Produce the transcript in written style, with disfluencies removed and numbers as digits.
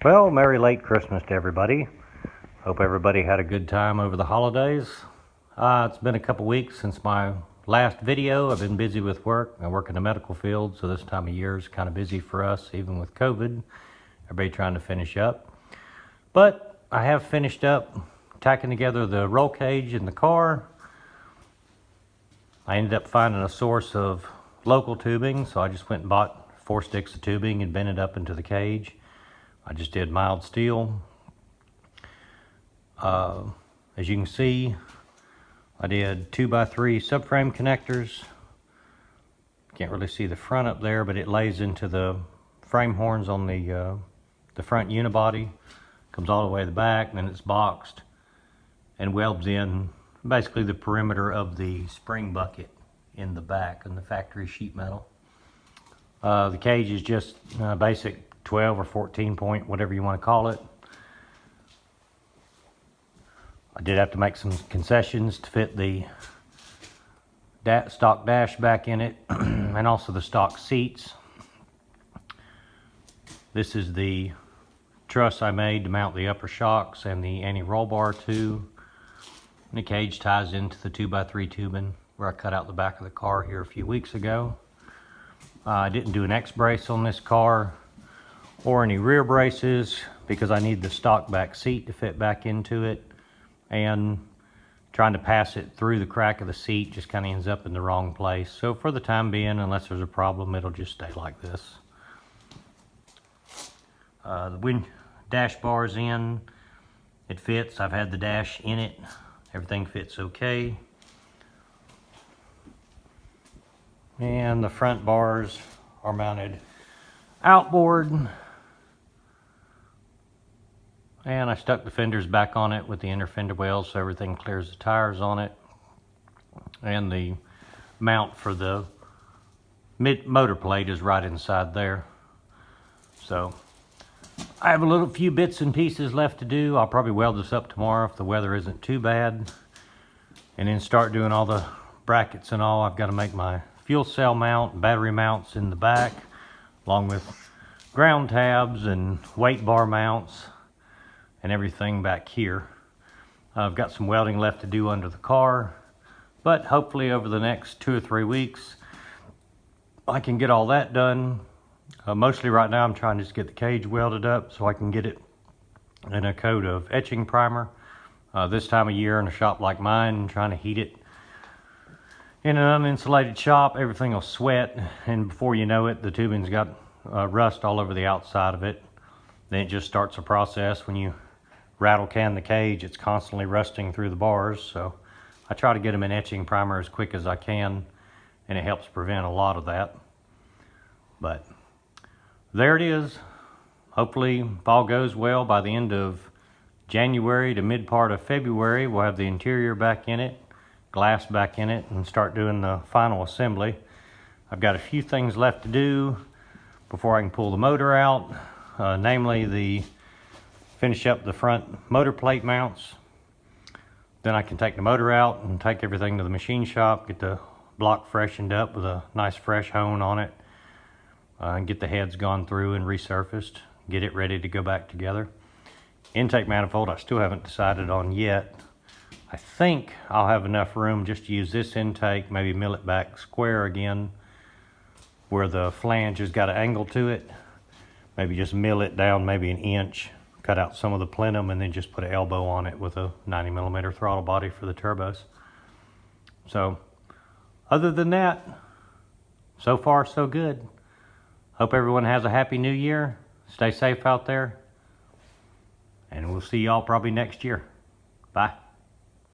Well, Merry late Christmas to everybody. Hope everybody had a good time over the holidays. It's been a couple weeks since my last video. I've been busy with work. I work in the medical field, so this time of year is kind of busy for us, even with COVID. Everybody trying to finish up. But I have finished up tacking together the roll cage in the car. I ended up finding a source of local tubing, so I just went and bought 4 sticks of tubing and bent it up into the cage. I just did mild steel. As you can see, I did 2x3 subframe connectors. Can't really see the front up there, but it lays into the frame horns on the front unibody. Comes all the way to the back, and then it's boxed and welds in basically the perimeter of the spring bucket in the back on the factory sheet metal. The cage is just basic 12 or 14 point, whatever you want to call it. I did have to make some concessions to fit the stock dash back in it and also the stock seats. This is the truss I made to mount the upper shocks and the anti-roll bar to. And the cage ties into the 2x3 tubing where I cut out the back of the car here a few weeks ago. I didn't do an X brace on this car or any rear braces because I need the stock back seat to fit back into it, and trying to pass it through the crack of the seat just kind of ends up in the wrong place. So for the time being, unless there's a problem, it'll just stay like this. The wind dash bar's in, it fits. I've had the dash in it, everything fits okay. And the front bars are mounted outboard. And I stuck the fenders back on it with the inner fender wells so everything clears the tires on it. And the mount for the mid motor plate is right inside there. So I have a few bits and pieces left to do. I'll probably weld this up tomorrow if the weather isn't too bad. And then start doing all the brackets and all. I've got to make my fuel cell mount, battery mounts in the back, along with ground tabs and weight bar mounts and everything back here. I've got some welding left to do under the car, but hopefully over the next 2 or 3 weeks I can get all that done. Mostly right now I'm trying to just get the cage welded up so I can get it in a coat of etching primer. This time of year in a shop like mine, trying to heat it in an uninsulated shop, everything will sweat, and before you know it, the tubing's got rust all over the outside of it. Then it just starts a process. When you rattle can the cage, it's constantly rusting through the bars. So I try to get them in etching primer as quick as I can, and it helps prevent a lot of that. But there it is. Hopefully, if all goes well, by the end of January to mid part of February, we'll have the interior back in it, glass back in it, and start doing the final assembly. I've got a few things left to do before I can pull the motor out, namely finish up the front motor plate mounts. Then I can take the motor out and take everything to the machine shop, get the block freshened up with a nice fresh hone on it, and get the heads gone through and resurfaced, get it ready to go back together. Intake manifold I still haven't decided on yet. I think I'll have enough room just to use this intake, maybe mill it back square again where the flange has got an angle to it. Maybe just mill it down maybe 1 inch, cut out some of the plenum, and then just put an elbow on it with a 90mm throttle body for the turbos. So other than that, so far so good. Hope everyone has a happy new year. Stay safe out there, and we'll see y'all probably next year. Bye.